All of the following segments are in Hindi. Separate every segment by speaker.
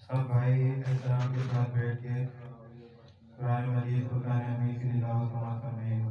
Speaker 1: सब भाई एहतराम के साथ बैठ के कुरान मजीद फुरकान हमीद की तिलावत समाअत फरमाइएगा।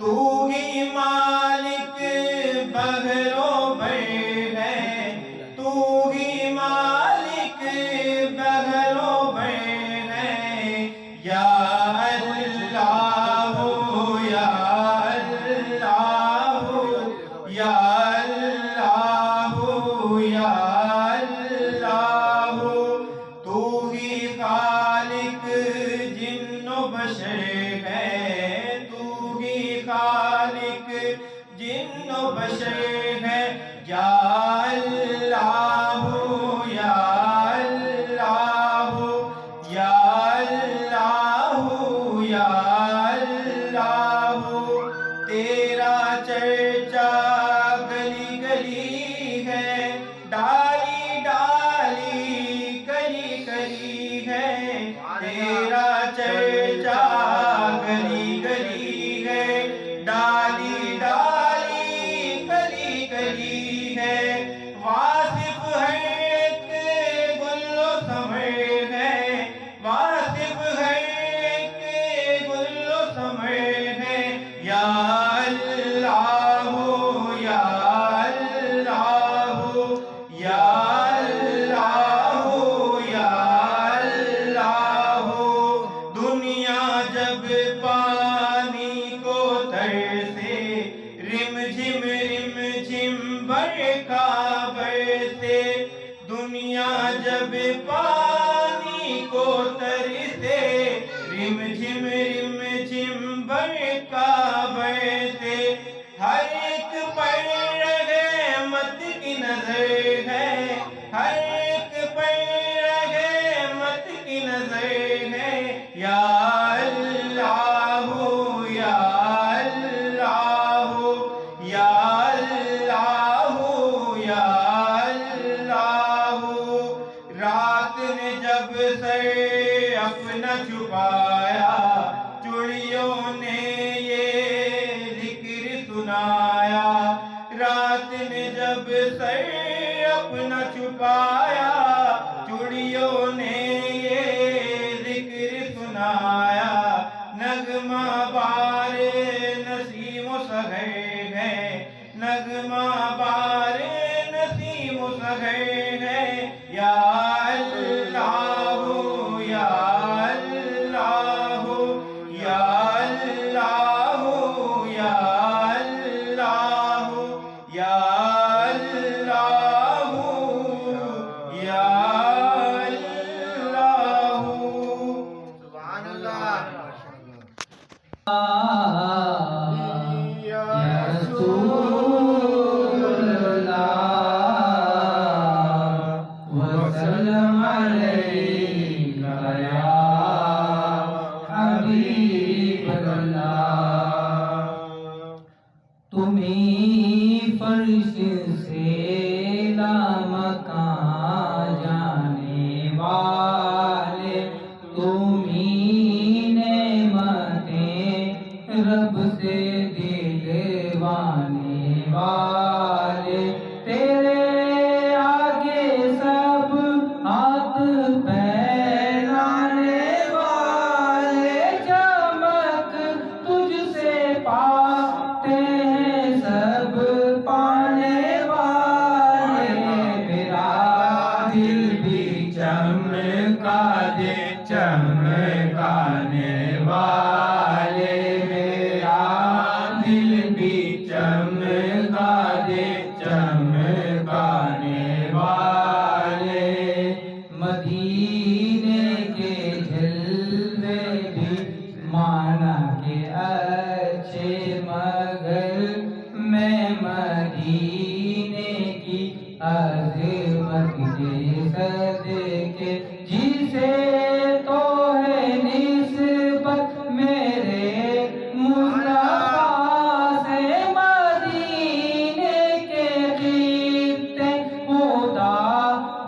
Speaker 2: तू ही मालिक बगरो बे है, तू ही मालिक बगरो बे है। या अल्लाह या अल्लाह या अल्लाह या अल्लाह। तू ही खालिक जिन्नो बशर है, तू ही खालिक जिन्नो बशर है। या अल्लाह या अल्लाह या अल्लाह या अल्लाह। तेरा चर्चा गली गली है, डाली डाली कली कली है, तेरा चर्चा गली गली है, डाली डाली कली कली है, वासिफ है एक गुल्लो समय है, वासिफ है एक गुल्लो समय है, या अल्लाह या अल्लाह या अल्लाह या अल्लाह। दुनिया जब पानी को तरसे, रिम झिम बरखा बरसे, दुनिया जब पानी को तरसे, रिम झिम बरखा बरसे, हर एक पर रहमत की नजर है, हर एक पर रहमत की नजर है, या अल्लाह या अल्लाह या अल्लाह या अल्लाह। रात ने जब सर अपना छुपाया, चुड़ियों ने ये जिक्र सुनाया, रात ने जब सर अपना छुपाया, चुड़ियों ने ये जिक्र सुनाया, नगमा बारे नसीमो सगर है, नगमा बारे नसीमो सगर है, या अल्लाह या अल्लाह या अल्लाह या अल्लाह या अल्लाह या अल्लाह। सुभान अल्लाह।
Speaker 3: या रसूलल्लाह वसल्लम अलैका या हबीबल्लाह। तुम्हीं फर्श से लामकां जाने वाले, तुम्हीं नेमतें रब से दिलवाने वाले, तेरे आगे सब हाथ फैलाने वाले, चमक तुझसे पाते हैं सब पाने वाले, मेरा दिल भी चमका दे चमकाने वाले, मेरा दिल भी चमका दे चमकाने वाले। मदीने के जलवे भी माना के अच्छे, मगर मैं मदीने की अज़मत के सदके, जिसे तो है निस्बत मेरे मुस्तफा से, मदीने के खित्ते खुदा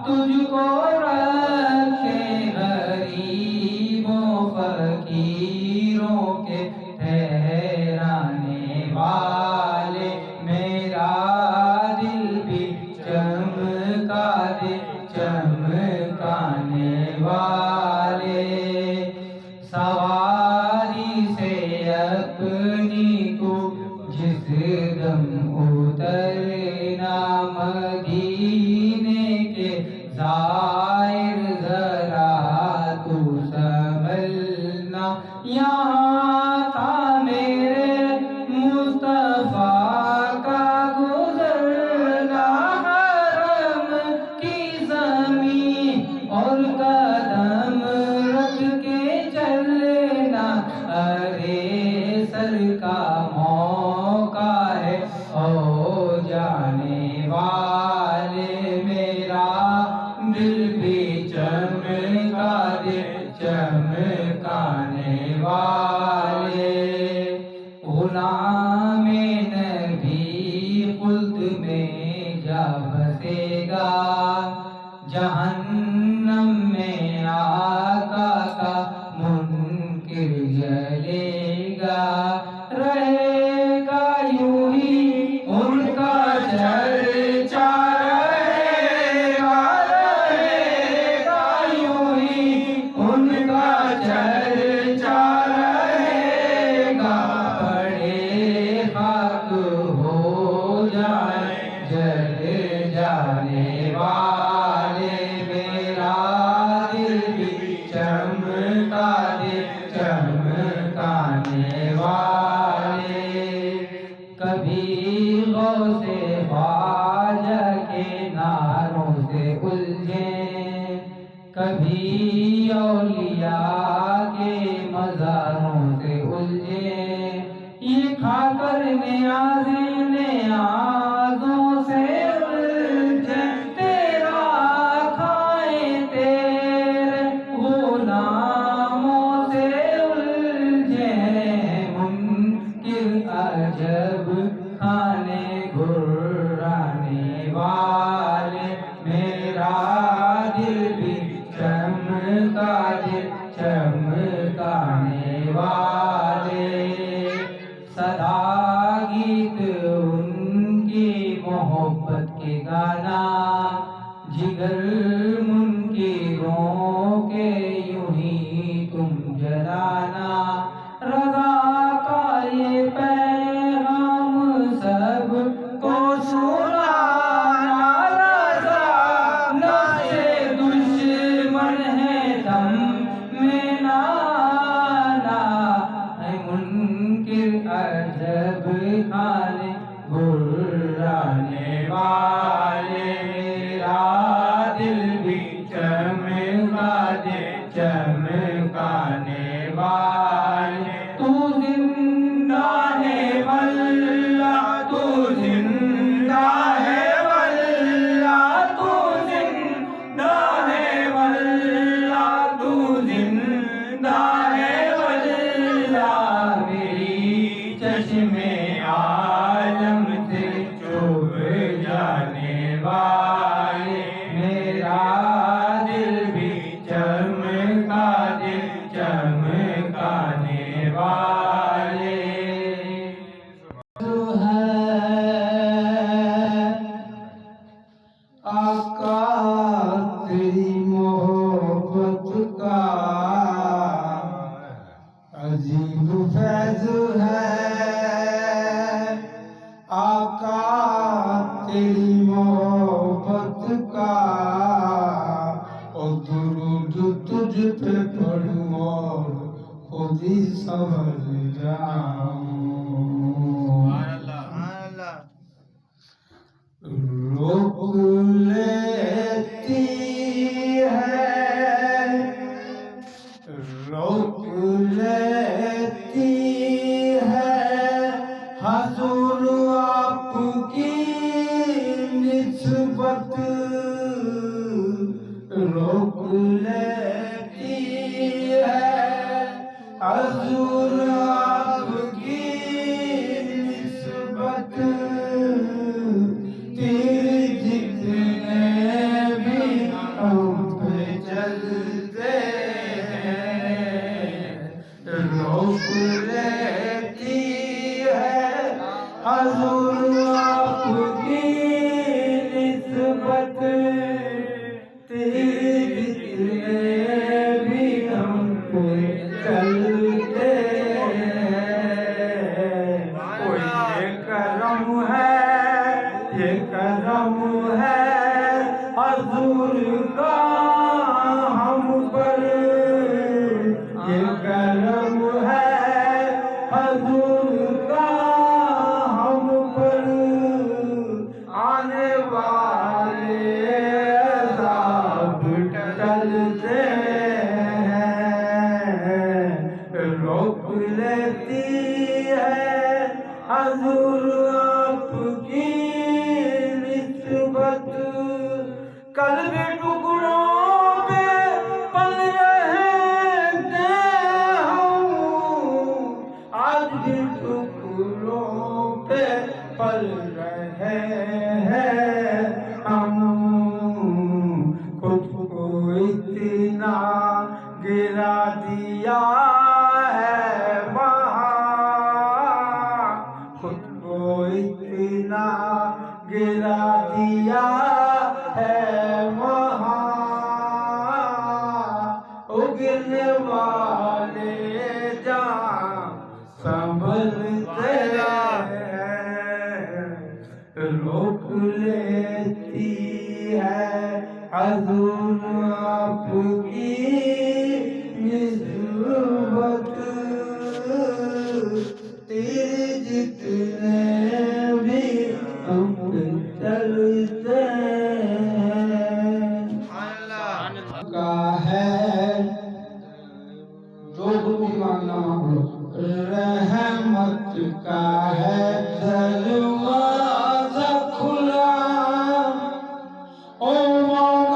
Speaker 3: तुझको रखे, गरीबों फकीरों के ठहराने वाले, मेरा दिल भी चमका दे चमकाने वाले। सवारी से अपनी को जिस दम उतरना, मदीने के ज़ाहिर ज़रा तू संभलना, यहाँ था मेरे मुस्तफा का गुजरना, हरम की ज़मीन और कदम रख के चलना, अरे सर का मौका है ओ जाने वाले, मेरा दिल भी चमका दे चमकाने वाले। गुलाम नबी खुल्द में जा बस जहन्नम में आका का मुनकिर जलेगा, रहेगा यूं ही उनका चर्चा, रहेगा यूं ही उनका चर्चा रहेगा। पड़े खाक हो जाए जल जाने वाले, मेरा दिल भी चमका दे चमकाने वाले। कभी गौसे ख्वाजा के नारों से उलझे, कभी औलिया के मज़ारों से उलझे, ये खाकर न्याज़ों से उलझे। तेरा खाए तेरे गुलामों से उलझे, मुनकिर अजब खाने घुराने वाले, मेरा दिल भी चमका दे चमकाने वाले। सदा गीत उनकी मोहब्बत के गाना, जिगर मुनकिरों के यूं ही तुम जलाना। रज़ा का ये पैगाम सबको सुनाना, रज़ा नफ़्से दुश्मन है दम में नाना, है मुनकिर अजब खाने घुराने वाले, मेरा दिल भी चमका दे चमकाने वाले। तू जिंदा है वल्लाह, तू जिंदा है वल्लाह, तू जिंदा है वल्लाह, तू जिंदा है वल्लाह। मेरी चश्मे आलम से चुभ जाने वाले, मेरा दिल भी चमका दे चमकाने वाले। आका तेरी मोहब्बत का अजीब फैज़ है, आका तेरी मोहब्बत का, और दुरूद तुझ पे पढ़ूं और खुद ही समझ जाऊं। रोक लेती है, रोक लेती है हुज़ूर आपकी निस्बत, रोक लेती है हुज़ूर आपकी निस्बत। तेरे जितने भी हम पे चलते हैं, रोक लेती है हुज़ूर आपकी निस्बत। तेरे जितने भी हम पे चलते हैं, कोई ये करम है, ये करम है हुज़ूर का हम पर, ये करम है हुज़ूर का हम पर। आने वाले अज़ाब टलते हैं, रोक लेती है हुज़ूर आपकी निस्बत। कल भी टुकड़ों पे पल रहे थे हम, आज भी टुकड़ों पे पल रहे हैं हम। गिरा दिया है वहाँ, गिरने वाले जहाँ संभलते हैं, रोक लेती है हुजूर आपकी निस्बत, तेरे जितने भी हम चलते का है जो भी मांगना मांगो, रहमत का है दरवाजा खुला, ओ मांग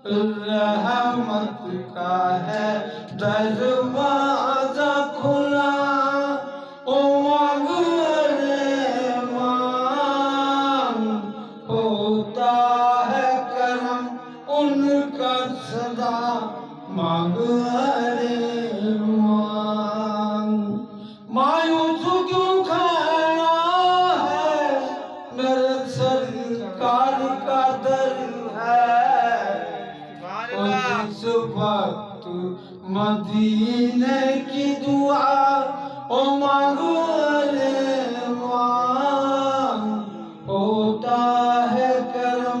Speaker 3: रहमत का है दरवाजा खुला, ओ मांग होता है करम उनका सदा, मांग मायूस क्यों खड़ा है मेरे सरकार का दर है, जिस वक्त मदीने की दुआ, ओ मांगो रे मांग, होता है करम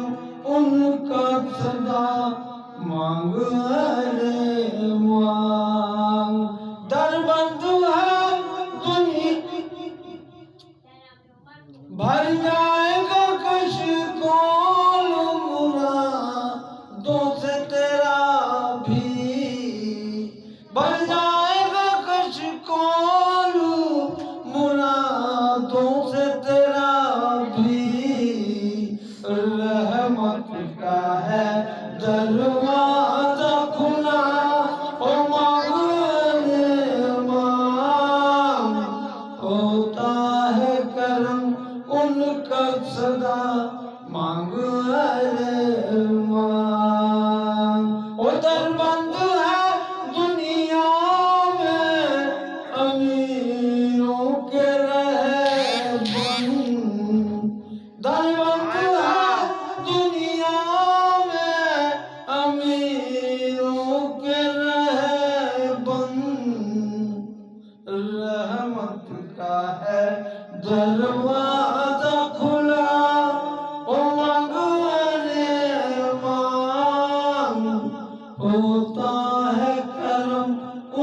Speaker 3: उनका सदा, मांग रे मांग। दरबंद है दुनिया भर जाएगा कश कौन मुरादों से तेरा भी, भर जाएगा कश कौन मुरादों से तेरा भी, रहमत का है दरवाजा खुला, ओ मांग होता है करम उनका सदा, मांग मांग। ओ दरबंद है दुनिया में अमीरों के रहबन, दरबंद है दुनिया में अमीरों के रहबन, रहमत का है दरवाजा खुला, ओ मांग मांग, होता है करम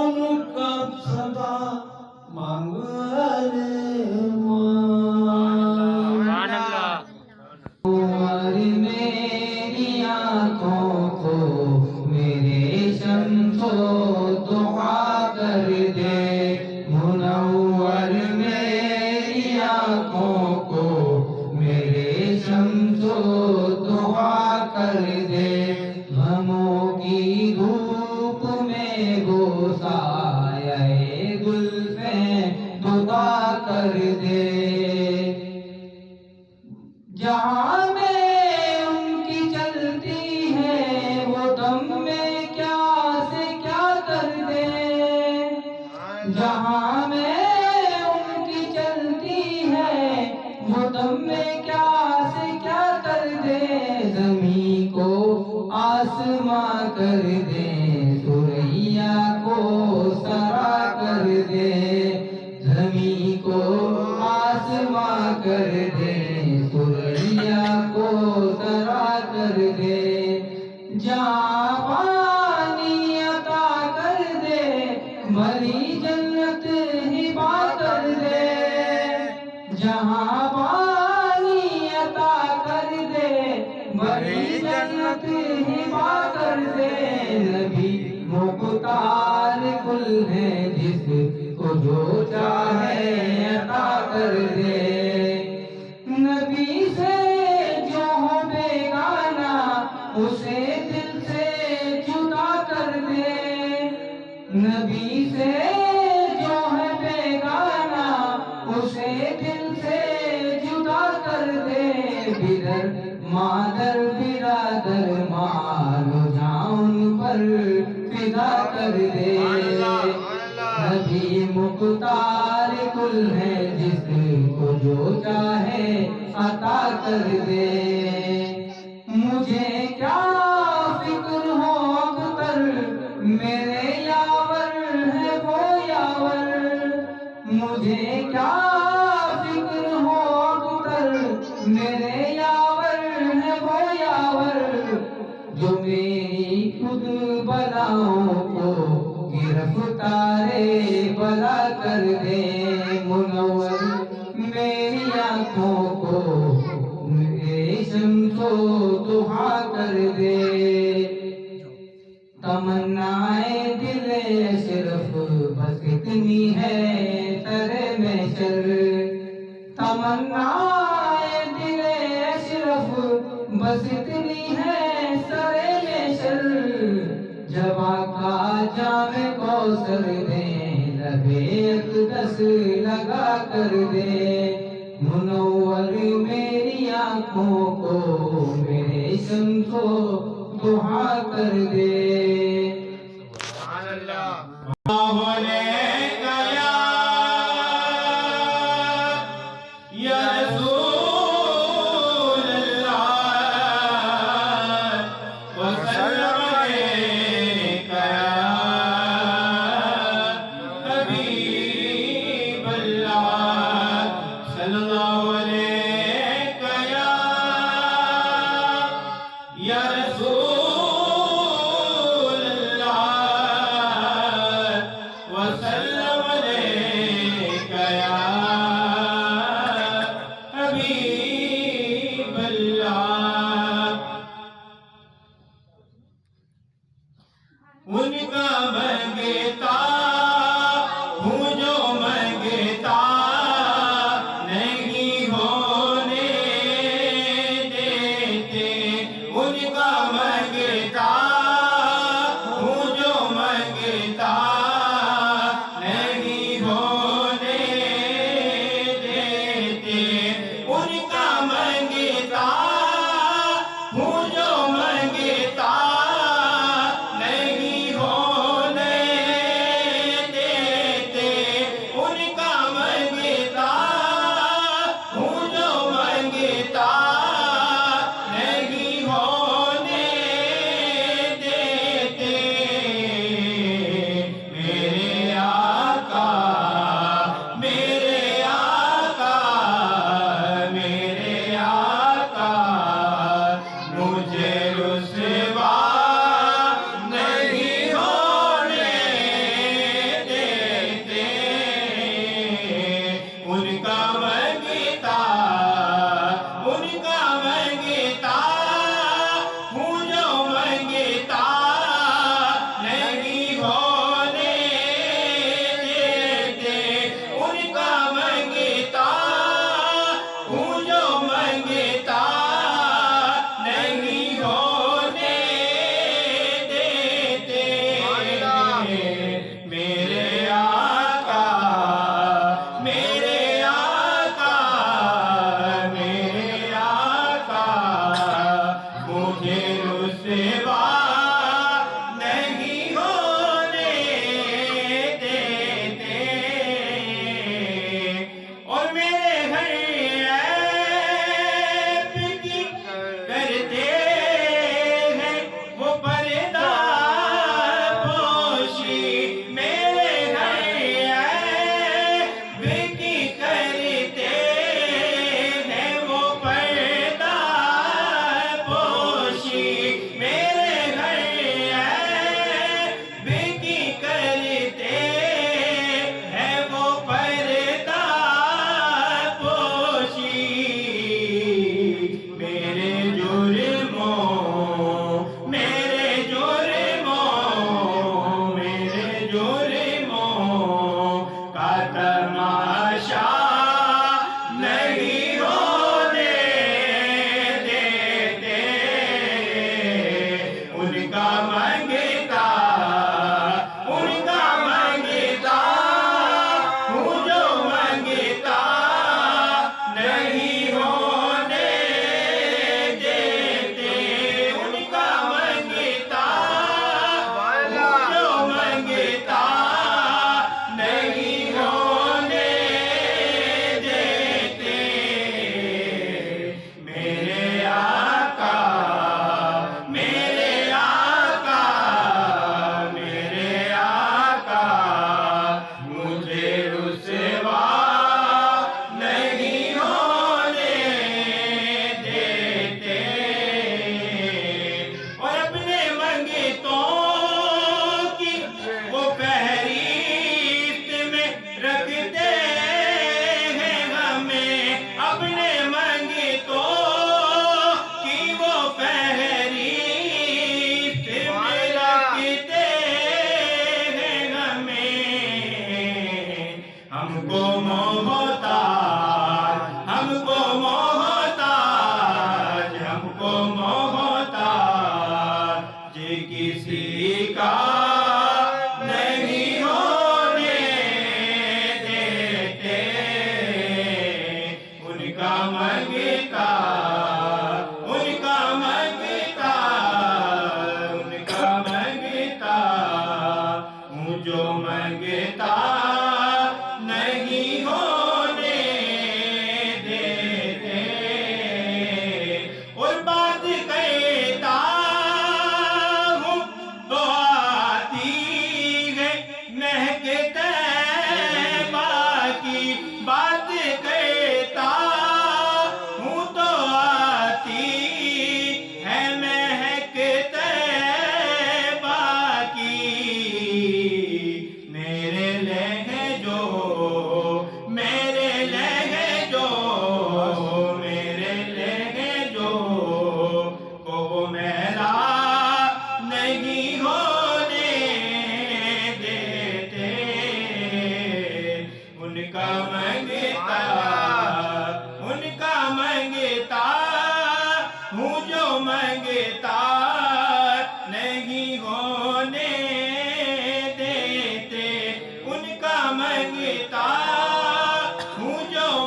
Speaker 3: उनका सदा, मांग मेरी आँखों को मेरे शम्सो दुआ कर दे, मुनव्वर मेरी आँखों को मेरे शम्सो दुआ कर दे, गमों की धूप में गोसाए गुल्फे दुआ कर दे, जहाँ में उनकी चलती है वो दम में क्या से क्या कर दे, जहाँ में उनकी चलती है वो दम में क्या से क्या कर दे, ज़मीं को आसमां कर दे, सुरैया को सरा कर दे, ज़मीं को आसमां कर दे, सुरैया को सरा कर दे, जहाँ पानी अता कर दे, भरी जन्नत हिबा कर दे, जहाँ पानी अता कर दे, भरी जन्नत हिबा कर दे, नबी मुख्तार कुल है जिसको जो चाहे अता कर दे, नबी से जो हो बेगाना उसे दिल से जुदा कर दे, नबी से जो है बेगाना उसे दिल से जुदा कर दे, बिदर मादर बिरादर मालो जान पर फिदा कर दे, नबी मुख्तार कुल है जिसको जो चाहे अता कर दे। मुझे क्या फिक्र हो अख्तर, मेरे यावर है वो यावर। मुझे क्या फिक्र हो अख्तर, मेरे यावर है वो यावर। जो मेरी खुद बलाओं को गिरफ्तारे बला कर दे। मुनव्वर मेरी आँखों को रेशम को दुहा कर दे। तमन्नाए दिले सिर्फ बस इतनी है तेरे में शर। तमन्नाए दिले सिर्फ बस इतनी है सरे में शर। जब आका जामे कौसर दे लबे अक़दस लगा कर दे। मुनव्वर मेरी आँखों को मेरे शम्सो दुहा कर दे।
Speaker 2: सुभान अल्लाह।
Speaker 1: या रसूल अल्लाह वसल्लम अलैका या हबीब अल्लाह सल्लल्लाहु अलैका या रसूल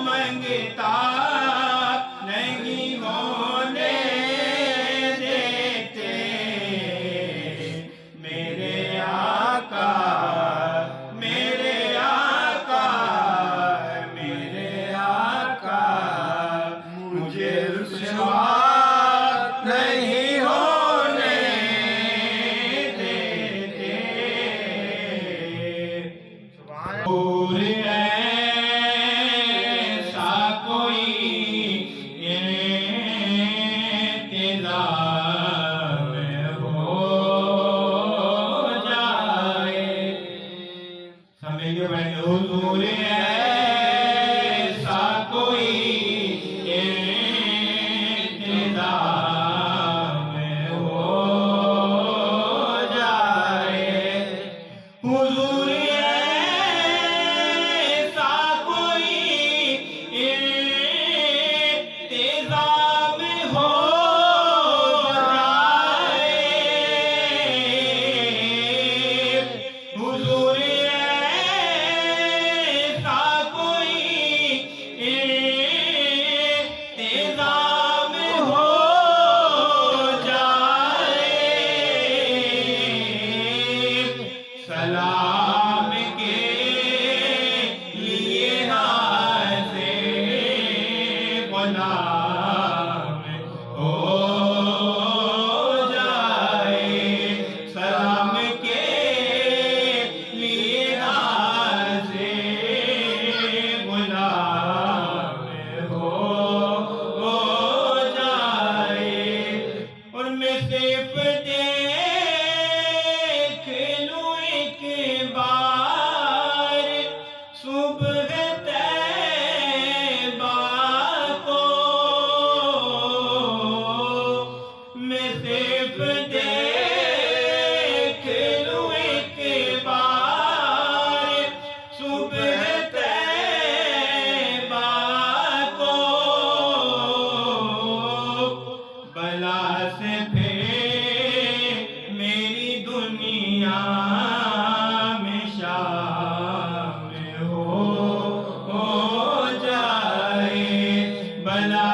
Speaker 1: मंगता नहीं होने देते मेरे आका मेरे आका मेरे आका मुझे रुसवा नहीं होने देते और ऐसा कोई इंतज़ाम हो जाए समझिए पढ़ेंगे हुजूर ऐसा कोई इंतज़ाम हो जाए हुजूर ऐसा कोई इंतज़ाम हो जाए हुजूर ऐसा कोई इंतज़ाम हो जाए सलाम के लिए हाज़िर गुलाम हो जाए सलाम के लिए हाज़िर गुलाम हो जाए और मैं सिर्फ देख लूं एक बार सुबह तैबा को मैं सिर्फ देख लूं एक बार सुबह तैबा को बला से फिर मेरी दुनिया में शामिल हो जाए बला